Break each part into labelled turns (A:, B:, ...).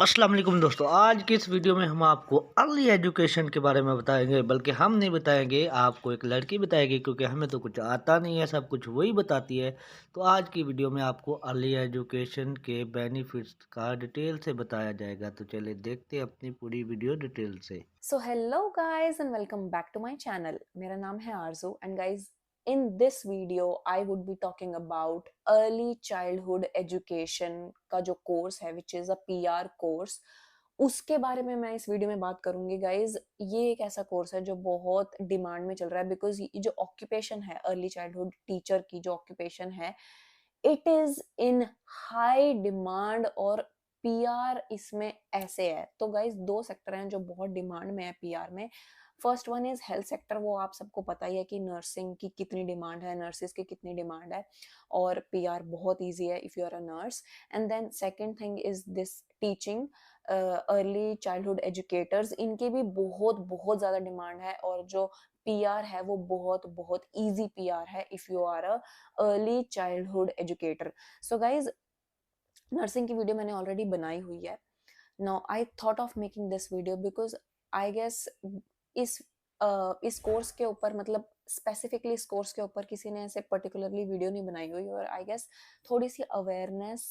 A: अस्सलाम वालेकुम दोस्तों। आज की इस वीडियो में हम आपको अर्ली एजुकेशन के बारे में बताएंगे, बल्कि हम नहीं बताएंगे, आपको एक लड़की बताएगी, क्योंकि हमें तो कुछ आता नहीं है, सब कुछ वही बताती है। तो आज की वीडियो में आपको अर्ली एजुकेशन के बेनिफिट्स का डिटेल से बताया जाएगा। तो चलिए देखते हैं अपनी पूरी वीडियो डिटेल से।
B: So hello guys and welcome back to my channel. मेरा नाम है Arzoo and guys in this video I would be talking about early childhood education का जो कोर्स है which is a PR course. उसके बारे में मैं इस वीडियो में बात करूंगी गाइस। ये एक ऐसा कोर्स है जो बहुत डिमांड में चल रहा है बिकॉज ये जो ऑक्यूपेशन है अर्ली चाइल्डहुड टीचर की जो ऑक्यूपेशन है it is in high demand और पीआर इसमें ऐसे है। तो गाइज दो सेक्टर हैं जो बहुत डिमांड में है पीआर में। First one is health sector. वो आप सबको पता ही है कि नर्सिंग की कितनी डिमांड है, नर्सिस की कितनी डिमांड है और पीआर बहुत इजी है if you are a nurse. And then second thing is this teaching, early childhood educators, इनकी भी बहुत बहुत ज्यादा डिमांड है और जो पीआर है वो बहुत बहुत इजी पीआर है if you are a early childhood educator. So guys nursing की वीडियो मैंने ऑलरेडी बनाई हुई है। Now I thought of making this video because I guess इस इस कोर्स के ऊपर, मतलब स्पेसिफिकली इस कोर्स के ऊपर किसी ने ऐसे पर्टिकुलरली वीडियो नहीं बनाई हुई और आई गेस थोड़ी सी अवेयरनेस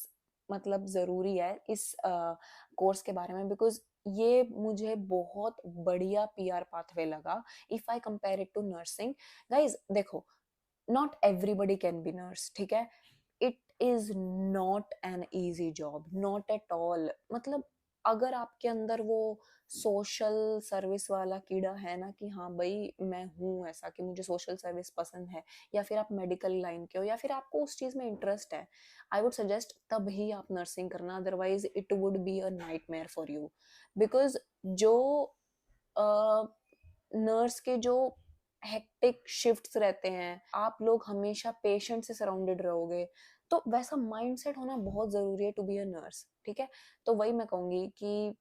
B: मतलब जरूरी है इस कोर्स के बारे में बिकॉज ये मुझे बहुत बढ़िया पीआर पाथवे लगा if I compare it to nursing. Guys देखो, not everybody can be nurse, ठीक है। It is not an easy job, not at all. मतलब अगर आपके अंदर वो सोशल सर्विस वाला कीड़ा है ना कि हाँ भाई मैं हूँ ऐसा कि मुझे सोशल सर्विस पसंद है, या फिर आप मेडिकल लाइन के हो या फिर आपको उस चीज में इंटरेस्ट है, आई वुड सजेस्ट तब ही आप नर्सिंग करना। Otherwise it would be a nightmare for you because जो नर्स के जो हेक्टिक शिफ्ट्स रहते हैं, आप लोग हमेशा पेशेंट से सराउंडेड रहोगे, तो वैसा माइंडसेट होना बहुत जरूरी है टू बी अ नर्स, ठीक है। तो वही मैं कहूंगी कि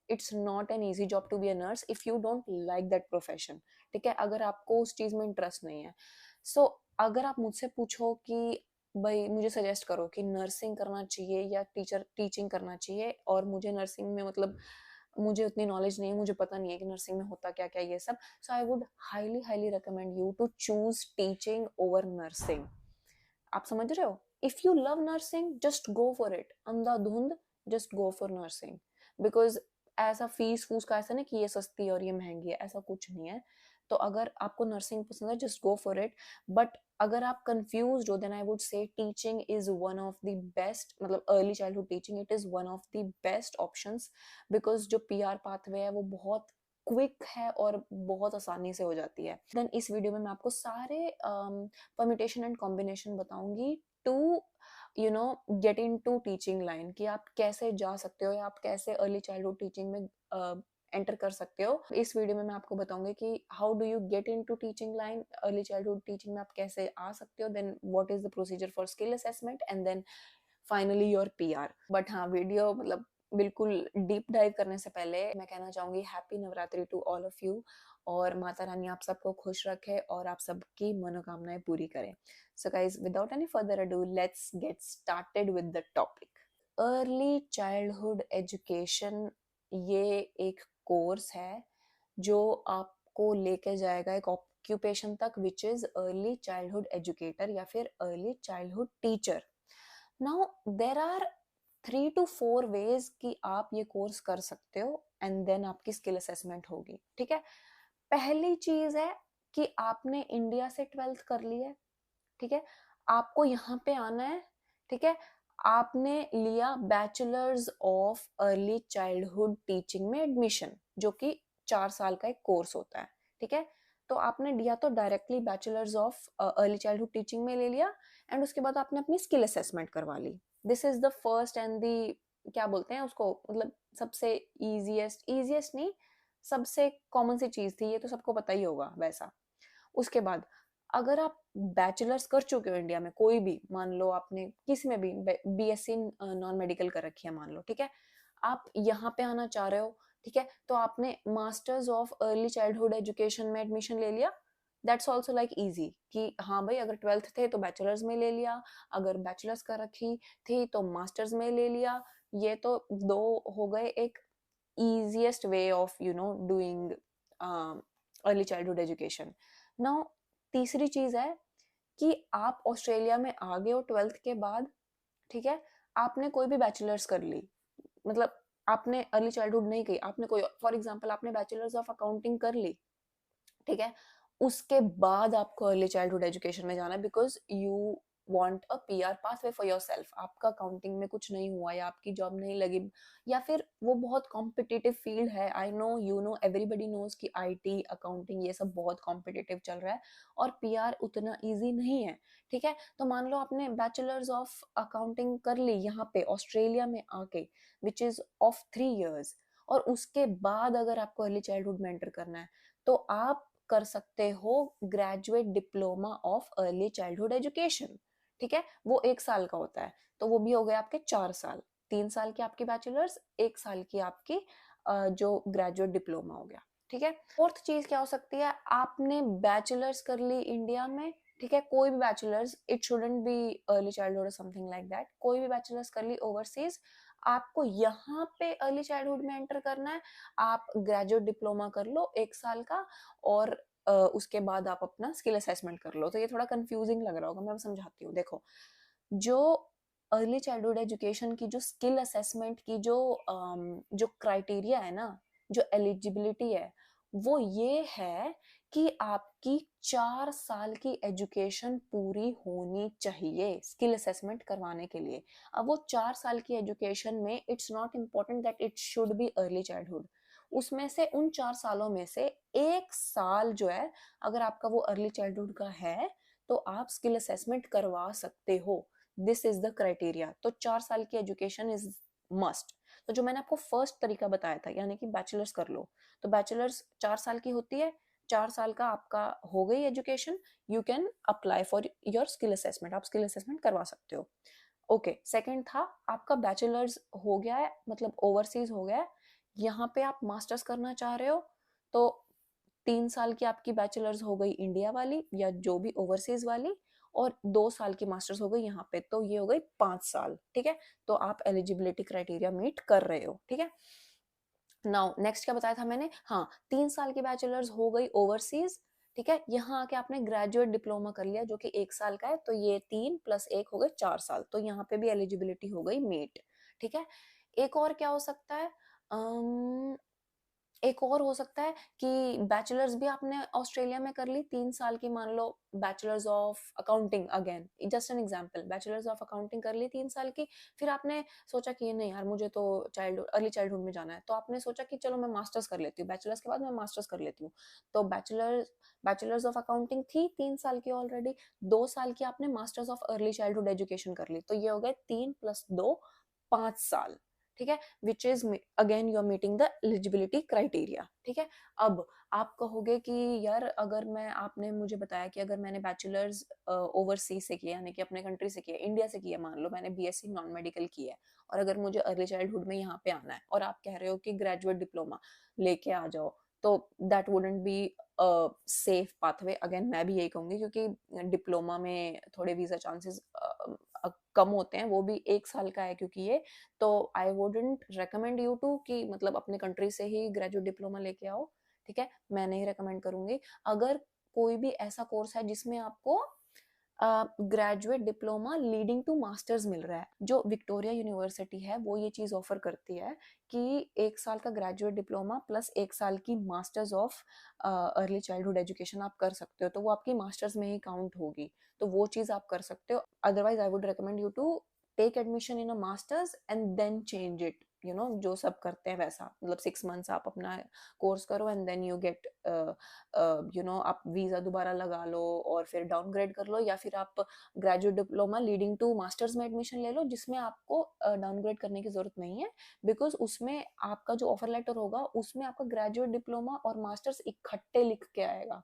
B: it's not an easy job to be a nurse if you don't like that profession, ठीक है, अगर आपको उस चीज में इंटरेस्ट नहीं है। सो अगर आप मुझसे पूछो कि भाई मुझे सजेस्ट करो कि नर्सिंग करना चाहिए या टीचिंग करना चाहिए, और मुझे नर्सिंग में मतलब मुझे उतनी नॉलेज नहीं है, मुझे पता नहीं है कि नर्सिंग में होता क्या क्या ये सब, so I would highly highly recommend you to choose teaching over nursing. आप समझ रहे हो? If you love nursing just go for it, अंधाधुंध just go for nursing. Because ऐसा फीस फूस का ऐसा नहीं कि ये सस्ती है और ये महंगी है, ऐसा कुछ नहीं है। तो अगर आपको नर्सिंग पसंद है just go for it. But अगर आप कंफ्यूज हो then I would say teaching is one of the best, मतलब early childhood teaching it is one of the best options because जो पीआर पाथवे है वो बहुत क्विक है और बहुत आसानी से हो जाती है। देन इस वीडियो में मैं आपको सारे परम्यूटेशन एंड कॉम्बिनेशन बताऊंगी to you know get into teaching line, कि आप कैसे जा सकते हो या आप कैसे अर्ली चाइल्डहुड टीचिंग में एंटर कर सकते हो। इस वीडियो में मैं आपको बताऊंगी कि how do you get into teaching line, early childhood teaching में आप कैसे आ सकते हो, then what is the procedure for skill assessment and then finally your PR. But हाँ, वीडियो मतलब बिल्कुल डीप डाइव करने से पहले मैं कहना चाहूंगी happy Navratri to all of you, और माता रानी आप सबको खुश रखे और आप सबकी मनोकामनाएं पूरी करे। So guys without any further ado let's get started with the topic. Early childhood education ये एक कोर्स है जो आपको लेके जाएगा एक ऑक्यूपेशन तक which is early childhood educator या फिर early childhood teacher. Now there are 3 to 4 ways कि आप ये कोर्स कर सकते हो एंड देन आपकी स्किल असेसमेंट होगी, ठीक है। पहली चीज है कि आपने इंडिया से 12th कर ली है, ठीक है, आपको यहाँ पे आना है, ठीक है। आपने लिया bachelors of early childhood teaching में एडमिशन, जो कि 4 साल का एक कोर्स होता है, ठीक है। तो आपने दिया तो directly bachelors of early childhood teaching में ले लिया एंड उसके बाद आपने अपनी स्किल असेसमेंट करवा ली। This is the first and the, क्या बोलते हैं उसको, मतलब सबसे इजीएस्ट, इजीएस्ट नहीं, सबसे कॉमन सी चीज थी, ये तो सबको पता ही होगा वैसा। उसके बाद अगर आप बैचलर्स कर चुके हो इंडिया में कोई भी, मान लो आपने किसी में भी बीएससी नॉन मेडिकल कर रखी है मान लो, ठीक है, आप यहाँ पे आना चाह रहे हो, ठीक है, तो आपने masters of early childhood education में एडमिशन ले लिया। दैट्स ऑल्सो लाइक इजी कि हाँ भाई अगर 12th थे तो बैचलर्स में ले लिया, अगर बैचलर्स कर रखी थी तो मास्टर्स में ले लिया, ये तो दो हो गए एक easiest way of doing early childhood education. Now तीसरी चीज है कि आप ऑस्ट्रेलिया में आ गए हो 12th के बाद, ठीक है, आपने कोई भी बैचलर्स कर ली, मतलब आपने अर्ली चाइल्डहुड नहीं की, आपने कोई फॉर एग्जांपल आपने बैचलर्स ऑफ अकाउंटिंग कर ली, ठीक है, उसके बाद आपको अर्ली चाइल्डहुड एजुकेशन में जाना है because you want a PR pathway for yourself. आपका अकाउंटिंग में कुछ नहीं हुआ या आपकी जॉब नहीं लगी या फिर वो बहुत कॉम्पिटिटिव फील्ड है, I know you know everybody knows कि आईटी अकाउंटिंग ये सब बहुत कॉम्पिटिटिव चल रहा है और पीआर उतना इजी नहीं है, ठीक है। तो मान लो आपने बैचलर्स ऑफ अकाउंटिंग कर ली यहाँ पे ऑस्ट्रेलिया में आके विच इज ऑफ 3 years, और उसके बाद अगर आपको अर्ली चाइल्डहुड में एंटर करना है तो आप कर सकते हो graduate diploma of early childhood education, ठीक है। वो 1 साल का होता है, तो वो भी हो गए आपके 4 साल, 3 साल की आपकी बैचलर्स, 1 साल की आपकी जो ग्रेजुएट डिप्लोमा हो गया, ठीक है। फोर्थ चीज क्या हो सकती है, आपने बैचलर्स कर ली इंडिया में, ठीक है, कोई भी bachelors, it shouldn't be early childhood और समथिंग लाइक दैट, कोई भी बैचलर्स कर ली ओवरसीज, आपको यहाँ पे अर्ली चाइल्डहुड में एंटर करना है, आप ग्रेजुएट डिप्लोमा कर लो 1 साल का और उसके बाद आप अपना स्किल असेसमेंट कर लो। तो ये थोड़ा कंफ्यूजिंग लग रहा होगा, मैं समझाती हूँ। देखो, जो अर्ली चाइल्डहुड एजुकेशन की जो स्किल असेसमेंट की जो क्राइटेरिया है ना, जो एलिजिबिलिटी है, वो ये है कि आपकी 4 साल की एजुकेशन पूरी होनी चाहिए स्किल असेसमेंट करवाने के लिए। अब वो 4 साल की एजुकेशन में it's not important that it should be early childhood, उसमें से उन 4 सालों में से 1 साल जो है अगर आपका वो अर्ली चाइल्डहुड का है तो आप स्किल असेसमेंट करवा सकते हो। This is the criteria. तो 4 साल की एजुकेशन इज मस्ट। तो जो मैंने आपको फर्स्ट तरीका बताया था यानी कि बैचलर्स कर लो, तो बैचलर्स 4 साल की होती है, 4 साल का आपका हो गई education, you can apply for your skill assessment, आप स्किल असेसमेंट करवा सकते हो। ओके, सेकंड था आपका बैचलर्स हो गया है, मतलब ओवरसीज हो गया है, यहाँ पे आप मास्टर्स करना चाह रहे हो, तो 3 साल की आपकी बैचलर्स हो गई इंडिया वाली या जो भी ओवरसीज वाली, और 2 साल की मास्टर्स हो गई यहाँ पे, तो ये हो गई 5 साल, ठीक है। तो आप एलिजिबिलिटी क्राइटेरिया मीट कर रहे हो, ठीक है। नाउ नेक्स्ट क्या बताया था मैंने, हाँ, 3 साल की बैचलर्स हो गई ओवरसीज, ठीक है, यहाँ आके आपने ग्रेजुएट डिप्लोमा कर लिया जो कि 1 साल का है, तो ये 3 + 1 हो गए 4 साल, तो यहाँ पे भी एलिजिबिलिटी हो गई मीट, ठीक है। एक और क्या हो सकता है, एक और हो सकता है कि बैचलर्स भी आपने ऑस्ट्रेलिया में कर ली 3 साल की, मान लो bachelors of accounting, again just an example, bachelors of accounting कर ली 3 साल की, फिर आपने सोचा कि ये नहीं यार मुझे तो अर्ली चाइल्डहुड में जाना है, तो आपने सोचा कि चलो मैं मास्टर्स कर लेती हूँ, बैचलर्स के बाद मैं मास्टर्स कर लेती हूँ, तो बैचलर्स ऑफ अकाउंटिंग थी 3 साल की ऑलरेडी, 2 साल की आपने masters of early childhood education कर ली, तो ये हो गए 3 + 2 5 साल, ठीक है, which is again you are meeting the eligibility criteria, ठीक है। अब आप कहोगे कि यार अगर मैं, आपने मुझे बताया कि अगर मैंने बैचलर्स ओवरसीज से किया यानी कि अपने कंट्री से किया, इंडिया से किया, मान लो मैंने बीएससी नॉन मेडिकल किया है और अगर मुझे अर्ली चाइल्डहुड में यहाँ पे आना है और आप कह रहे हो कि ग्रेजुएट डिप्लोमा लेके आ जाओ, तो that wouldn't be safe pathway, again मैं भी यही कहूंगी क्योंकि डिप्लोमा में थोड़े वीजा चांसेस कम होते हैं, वो भी 1 साल का है क्योंकि ये, तो I wouldn't recommend you to कि मतलब अपने कंट्री से ही ग्रेजुएट डिप्लोमा लेके आओ, ठीक है, मैं नहीं रेकमेंड करूंगी। अगर कोई भी ऐसा कोर्स है जिसमें आपको graduate diploma leading to masters मिल रहा है, जो विक्टोरिया यूनिवर्सिटी है वो ये चीज ऑफर करती है कि 1 साल का ग्रेजुएट डिप्लोमा प्लस 1 साल की masters of early childhood education आप कर सकते हो, तो वो आपकी मास्टर्स में ही काउंट होगी, तो वो चीज आप कर सकते हो। Otherwise I would recommend you to take admission in a masters and then change it, you know जो सब करते हैं वैसा, मतलब 6 मंथ्स आप अपना कोर्स करो and then you get you know आप वीजा दोबारा लगा लो और फिर डाउनग्रेड कर लो, या फिर आप graduate diploma leading to masters में एडमिशन ले लो जिसमें आपको डाउनग्रेड करने की जरूरत नहीं है, बिकॉज उसमें आपका जो ऑफर लेटर होगा उसमें आपका ग्रेजुएट डिप्लोमा और मास्टर्स इकट्ठे लिख के आएगा,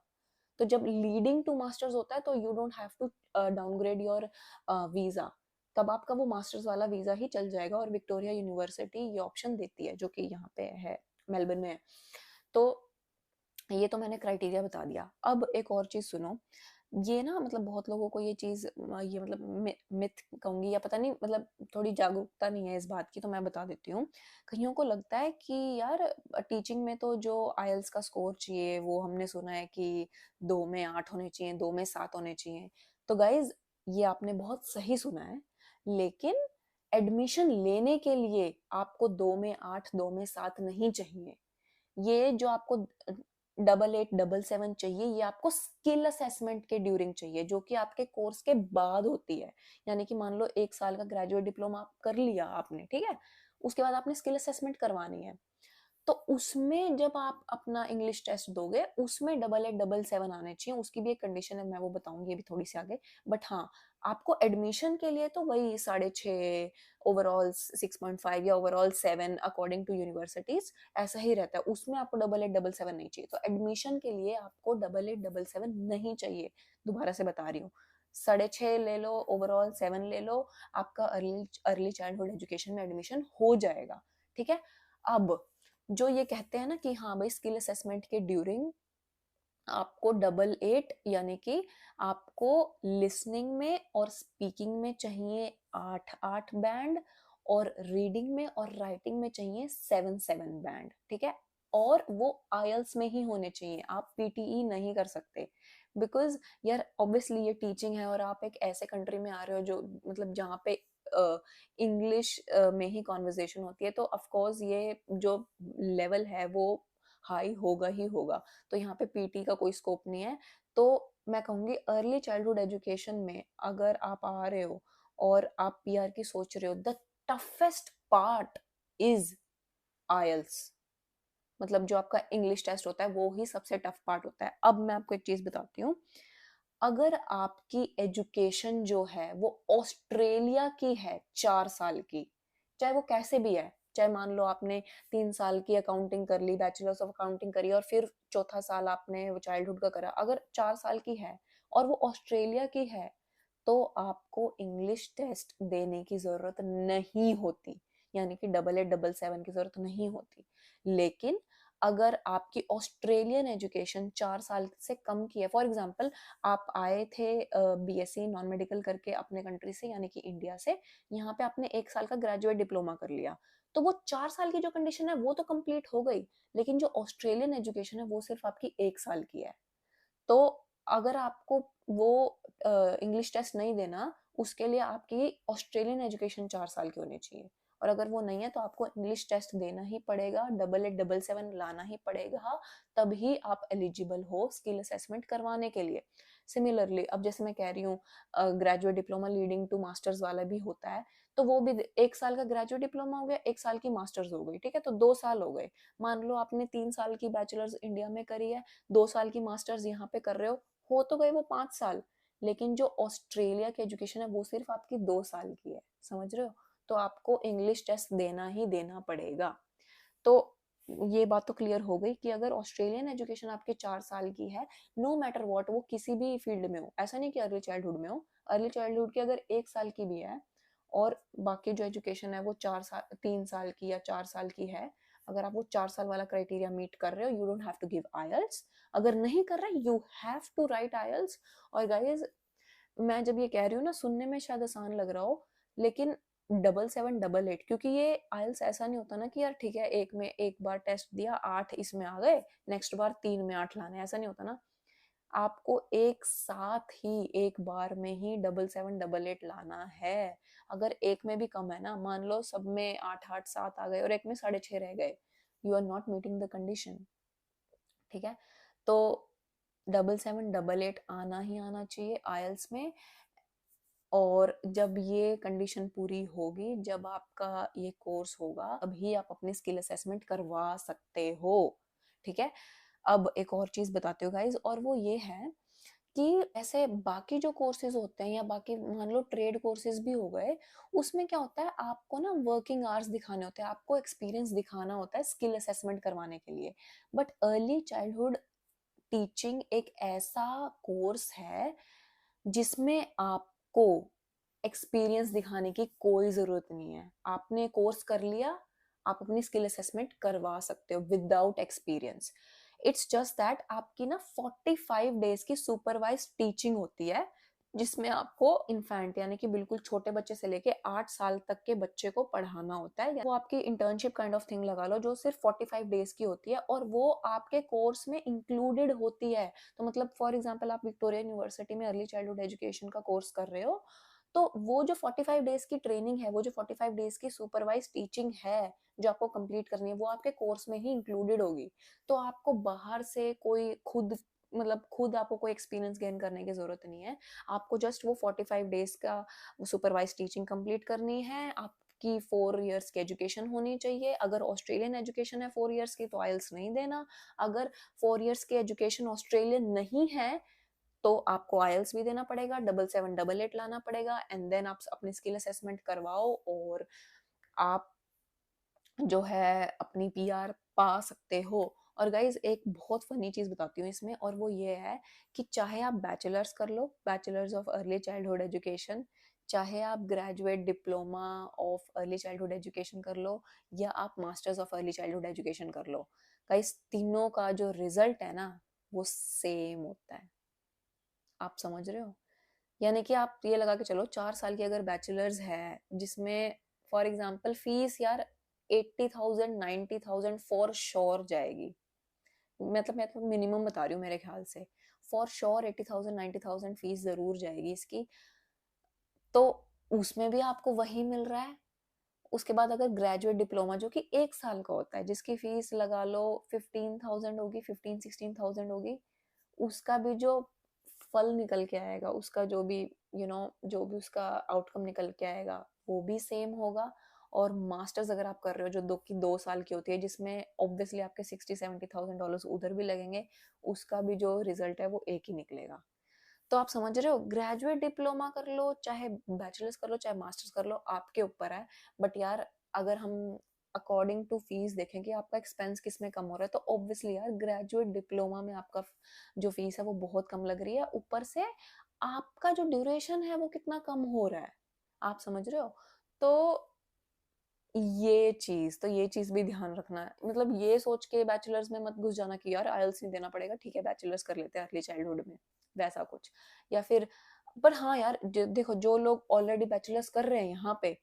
B: तो जब लीडिंग टू मास्टर्स होता है तो you don't have to downgrade your visa, तब आपका वो मास्टर्स वाला वीजा ही चल जाएगा, और विक्टोरिया यूनिवर्सिटी ये ऑप्शन देती है जो कि यहाँ पे है, मेलबर्न में है। तो ये तो मैंने क्राइटेरिया बता दिया। अब एक और चीज सुनो, ये ना मतलब बहुत लोगों को ये चीज़ ये मतलब मिथ कहूँगी या पता नहीं मतलब थोड़ी जागरूकता नहीं है इस बात की, तो मैं बता देती हूँ। कईयों को लगता है कि यार टीचिंग में तो जो आईएलटीएस का स्कोर चाहिए वो हमने सुना है कि 2 में 8 होने चाहिए, 2 में 7 होने चाहिए। तो गाइज़ ये आपने बहुत सही सुना है, लेकिन एडमिशन लेने के लिए आपको 2 में 8, 2 में 7 नहीं चाहिए। ये जो आपको 88, 77 चाहिए, ये आपको स्किल असेसमेंट के ड्यूरिंग चाहिए, जो कि आपके कोर्स के बाद होती है। यानी कि मान लो 1 साल का ग्रेजुएट डिप्लोमा कर लिया आपने, ठीक है? उसके बाद आपने स्किल असेसमेंट करवानी है। तो उसमें जब आप अपना इंग्लिश टेस्ट दोगे, उसमें 88, 77 आने चाहिए। उसकी भी एक कंडीशन है, मैं वो बताऊंगी अभी थोड़ी सी आगे। बट हाँ, आपको एडमिशन के लिए तो वही 6.5 ओवरऑल 6.5 या ओवरऑल 7 अकॉर्डिंग टू यूनिवर्सिटीज ऐसा ही रहता है। उसमें आपको 88, 77 नहीं चाहिए। तो एडमिशन के लिए आपको 88, 77 नहीं चाहिए। दोबारा से बता रही हूँ, 6.5 ले लो, ओवरऑल 7 ले लो, आपका अर्ली अर्ली चाइल्डहुड एजुकेशन में एडमिशन हो जाएगा। ठीक है। अब जो ये कहते हैं ना कि हाँ भाई स्किल असेसमेंट के ड्यूरिंग आपको 88 यानी कि आपको लिसनिंग में और स्पीकिंग में चाहिए 8 बैंड, और रीडिंग में और राइटिंग में चाहिए 7 बैंड। ठीक है। और वो आईएलटीएस में ही होने चाहिए, आप पीटीई नहीं कर सकते। बिकॉज यार ऑब्वियसली ये टीचिंग है और आप एक ऐसे कंट्री में आ रहे हो जो मतलब जहाँ पे इंग्लिश में ही कॉन्वर्जेशन होती है, तो ऑफ कोर्स ये जो लेवल है वो हाई होगा ही होगा। तो यहाँ पे पीटी का कोई स्कोप नहीं है। तो मैं कहूँगी अर्ली चाइल्डहुड एजुकेशन में अगर आप आ रहे हो और आप पीआर की सोच रहे हो, the toughest part is IELTS. मतलब जो आपका इंग्लिश टेस्ट होता है वो ही सबसे टफ पार्ट होता है। अब मैं आपको एक चीज बताती हूँ, अगर आपकी एजुकेशन जो है वो ऑस्ट्रेलिया की है 4 साल की, चाहे वो कैसे भी है, चाहे मान लो आपने 3 साल की अकाउंटिंग कर ली, बैचलर्स ऑफ अकाउंटिंग करी, और फिर चौथा साल आपने चाइल्डहुड का करा, अगर 4 साल की है और वो ऑस्ट्रेलिया की है, तो आपको इंग्लिश टेस्ट देने की जरूरत नहीं होती। यानी कि 88, 77 की जरूरत नहीं होती। लेकिन अगर आपकी ऑस्ट्रेलियन एजुकेशन 4 साल से कम की है, फॉर एग्जाम्पल आप आए थे बीएससी नॉन मेडिकल करके अपने कंट्री से यानी कि इंडिया से, यहाँ पे आपने 1 साल का ग्रेजुएट डिप्लोमा कर लिया, तो वो 4 साल की जो कंडीशन है वो तो कंप्लीट हो गई। लेकिन जो ऑस्ट्रेलियन एजुकेशन है वो सिर्फ आपकी 1 साल की है। तो अगर आपको वो इंग्लिश टेस्ट नहीं देना, उसके लिए आपकी ऑस्ट्रेलियन एजुकेशन 4 साल की होनी चाहिए। और अगर वो नहीं है तो आपको इंग्लिश टेस्ट देना ही पड़ेगा, 88, 77 लाना ही पड़ेगा, तभी आप एलिजिबल हो स्किल असेसमेंट करवाने के लिए। सिमिलरली अब जैसे मैं कह रही हूँ graduate diploma leading to masters वाला भी होता है, तो वो भी 1 साल का ग्रेजुएट डिप्लोमा हो गया, 1 साल की मास्टर्स हो गई। ठीक है, तो 2 साल हो गए। मान लो आपने 3 साल की बैचलर्स इंडिया में करी है, 2 साल की मास्टर्स यहाँ पे कर रहे हो तो गए वो 5 साल। लेकिन जो ऑस्ट्रेलिया की एजुकेशन है वो सिर्फ आपकी 2 साल की है, समझ रहे हो? तो आपको इंग्लिश टेस्ट देना ही देना पड़ेगा। तो ये बात तो क्लियर हो गई कि अगर ऑस्ट्रेलियन एजुकेशन आपके 4 साल की है, नो मैटर वॉट, वो किसी भी फील्ड में हो, ऐसा नहीं कि अर्ली चाइल्डहुड में हो, अर्ली चाइल्डहुड की अगर 1 साल की भी है और बाकी जो एजुकेशन है वो 4 साल 3 साल की या 4 साल की है, अगर आप वो 4 साल वाला क्राइटेरिया मीट कर रहे हो, you don't have to give IELTS. अगर नहीं कर रहे, you have to write IELTS. और गाइज मैं जब ये कह रही हूँ ना, सुनने में शायद आसान लग रहा हो, लेकिन 77, 88, क्योंकि ये आइल्स ऐसा नहीं होता ना कि यार ठीक है एक में एक बार टेस्ट दिया 8 इसमें आ गए, नेक्स्ट बार 3 में 8 लाने, ऐसा नहीं होता ना। आपको एक साथ ही एक बार में ही 77, 88 लाना है। अगर एक में भी कम है ना, मान लो सब में 8, 8, 7 आ गए और एक में 6.5 रह गए, you are not meeting the condition. ठीक है। तो 77, 88 आना ही आना चाहिए आइल्स में। और जब ये कंडीशन पूरी होगी, जब आपका ये कोर्स होगा, अभी आप अपनी स्किल असेसमेंट करवा सकते हो। ठीक है। अब एक और चीज बताते हो गाइज, और वो ये है कि ऐसे बाकी जो कोर्सेज होते हैं या बाकी मान लो ट्रेड कोर्सेज भी हो गए, उसमें क्या होता है, आपको ना वर्किंग आवर्स दिखाने होते हैं, आपको एक्सपीरियंस दिखाना होता है स्किल असेसमेंट करवाने के लिए। बट अर्ली चाइल्डहुड टीचिंग एक ऐसा कोर्स है जिसमें आपको एक्सपीरियंस दिखाने की कोई जरूरत नहीं है। आपने कोर्स कर लिया, आप अपनी स्किल असेसमेंट करवा सकते हो without experience. It's just that आपकी ना 45 डेज की सुपरवाइज टीचिंग होती है, जिसमें आपको इन्फेंट यानी कि बिल्कुल छोटे बच्चे से लेके 8 साल तक के बच्चे को पढ़ाना होता है। वो आपकी इंटर्नशिप काइंड ऑफ थिंग लगा लो, जो सिर्फ 45 डेज की होती है और वो आपके कोर्स में इंक्लूडेड होती है। तो मतलब फॉर एग्जांपल आप विक्टोरिया यूनिवर्सिटी में अर्ली चाइल्डहुड एजुकेशन का कोर्स कर रहे हो, तो वो जो 45 डेज की ट्रेनिंग है, वो जो 45 डेज की सुपरवाइज टीचिंग है जो आपको कंप्लीट करनी है, वो आपके कोर्स में ही इंक्लूडेड होगी। तो आपको बाहर से कोई खुद आपको कोई एक्सपीरियंस गेन करने की जरूरत नहीं है। आपको जस्ट वो 45 डेज का सुपरवाइज टीचिंग कंप्लीट करनी है। आपकी 4 इयर्स की एजुकेशन होनी चाहिए। अगर ऑस्ट्रेलियन एजुकेशन है 4 इयर्स की, तो आइल्स नहीं देना। अगर 4 इयर्स की एजुकेशन ऑस्ट्रेलियन नहीं है, तो आपको आइल्स भी देना पड़ेगा, 77788 लाना पड़ेगा, एंड देन आप अपनी स्किल असेसमेंट करवाओ और आप जो है अपनी पीआर पा सकते हो। और गाइज एक बहुत फनी चीज बताती हूँ इसमें, और वो ये है कि चाहे आप बैचलर्स कर लो, bachelors of early childhood education, चाहे आप graduate diploma of early childhood education कर लो, या आप masters of early childhood education कर लो, गाइज तीनों का जो रिजल्ट है ना, वो सेम होता है। आप समझ रहे हो? यानी कि आप ये लगा के चलो, 4 साल की अगर बैचलर्स है, जिसमें फॉर एग्जाम्पल फीस यार 80,000 90,000 फॉर श्योर जाएगी। मतलब मैं तो मिनिमम बता रही हूँ मेरे ख्याल से, फॉर श्योर 80,000 90,000 फीस जरूर जाएगी इसकी। तो उसमें भी आपको वही मिल रहा है। उसके बाद अगर ग्रेजुएट डिप्लोमा जो कि 1 साल का होता है, जिसकी फीस लगा लो 15,000 होगी, 15-16,000 होगी, उसका भी जो फल निकल के आएगा, उसका जो भी जो भी उसका आउटकम निकल के आएगा, वो भी सेम होगा। और मास्टर्स अगर आप कर रहे हो जो 2 साल की होती है, जिसमें ऑब्वियसली आपके $60,000-70,000 उधर भी लगेंगे, उसका भी जो रिजल्ट है वो एक ही निकलेगा। तो आप समझ रहे हो, ग्रेजुएट डिप्लोमा कर लो, चाहे बैचलर्स कर लो, चाहे मास्टर्स कर लो, आपके ऊपर है। बट यार अगर हम अकॉर्डिंग टू फीस देखें कि आपका एक्सपेंस किस में कम हो रहा है, तो ऑब्वियसली यार ग्रेजुएट डिप्लोमा में आपका जो फीस है वो बहुत कम लग रही है। ऊपर से आपका जो ड्यूरेशन है वो कितना कम हो रहा है, आप समझ रहे हो? तो ये चीज भी ध्यान रखना है। मतलब ये सोच के बैचलर्स में मत घुस जाना कि यार आइल्स नहीं देना पड़ेगा, ठीक है बैचलर्स कर लेते हैं अर्ली चाइल्डहुड में, वैसा कुछ। या फिर पर हाँ यार, देखो जो लोग ऑलरेडी बैचलर्स कर रहे हैं यहाँ पे,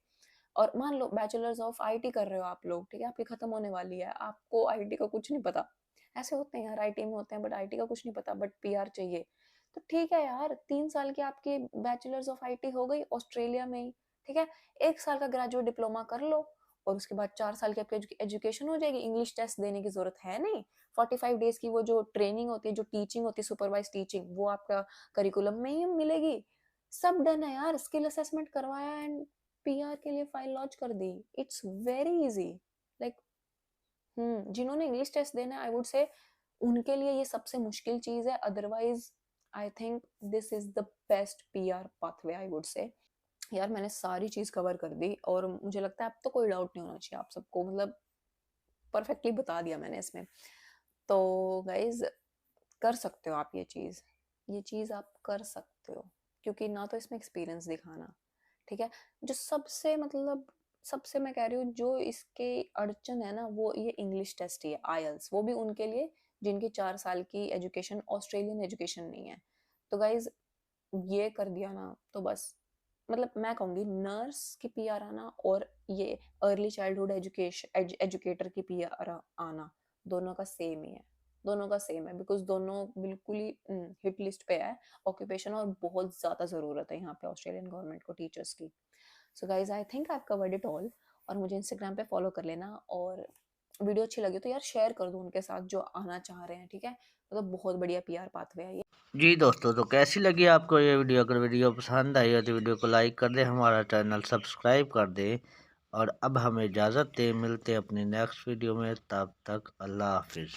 B: और मान लो बैचलर्स ऑफ आईटी कर रहे हो आप लोग, ठीक है, आपकी खत्म होने वाली है, आपको आईटी का कुछ नहीं पता। ऐसे होते हैं यार, आईटी में होते हैं बट आईटी का कुछ नहीं पता, बट पीआर चाहिए। तो ठीक है यार, 3 साल की आपकी बैचलर्स ऑफ आईटी हो गई ऑस्ट्रेलिया में ही, ठीक है। 1 साल का ग्रेजुएट डिप्लोमा कर लो, और उसके बाद 4 साल की आपकी एजुकेशन हो जाएगी। इंग्लिश टेस्ट देने की जरूरत है नहीं। 45 डेज की वो जो ट्रेनिंग होती है, जो टीचिंग होती है, सुपरवाइज टीचिंग, वो आपका करिकुलम में ही मिलेगी। सब डन है यार, स्किल असेसमेंट करवाया एंड पीआर के लिए फाइल लॉन्च कर दी। It's very easy. लाइक जिन्होंने इंग्लिश टेस्ट देना है, आई वुड से उनके लिए ये सबसे मुश्किल चीज है। Otherwise I think this is the best PR pathway, I would से। यार मैंने सारी चीज कवर कर दी, और मुझे लगता है अब तो कोई डाउट नहीं होना चाहिए आप सबको, मतलब परफेक्टली बता दिया मैंने इसमें। तो गाइज कर सकते हो आप ये चीज आप कर सकते हो, क्योंकि ना तो इसमें एक्सपीरियंस दिखाना, ठीक है। जो सबसे मैं कह रही हूँ, जो इसके अड़चन है ना, वो ये इंग्लिश टेस्ट ही है, आईएल्स, वो भी उनके लिए जिनकी 4 साल की एजुकेशन ऑस्ट्रेलियन एजुकेशन नहीं है। तो गाइज ये कर दिया ना, तो बस मतलब मैं कहूंगी नर्स की पीआर आना और ये अर्ली चाइल्डहुड एजुकेटर की पीआर आना, दोनों का सेम ही है। दोनों का सेम है, बिकॉज दोनों बिल्कुल ही हिट लिस्ट पे है ऑक्यूपेशन, और बहुत ज्यादा जरूरत है यहाँ पे ऑस्ट्रेलियन गवर्नमेंट को टीचर्स की। So guys I think I covered it all. और मुझे इंस्टाग्राम पे फॉलो कर लेना, और वीडियो अच्छी लगी तो यार शेयर कर दो उनके साथ जो आना चाह रहे हैं, ठीक है। मतलब बहुत बढ़िया पीआर पाथवे है ये।
A: जी दोस्तों, तो कैसी लगी आपको ये वीडियो? अगर वीडियो पसंद आई हो तो वीडियो को लाइक कर दें, हमारा चैनल सब्सक्राइब कर दें, और अब हमें इजाज़त दें। मिलते हैं अपनी नेक्स्ट वीडियो में, तब तक अल्लाह हाफिज़।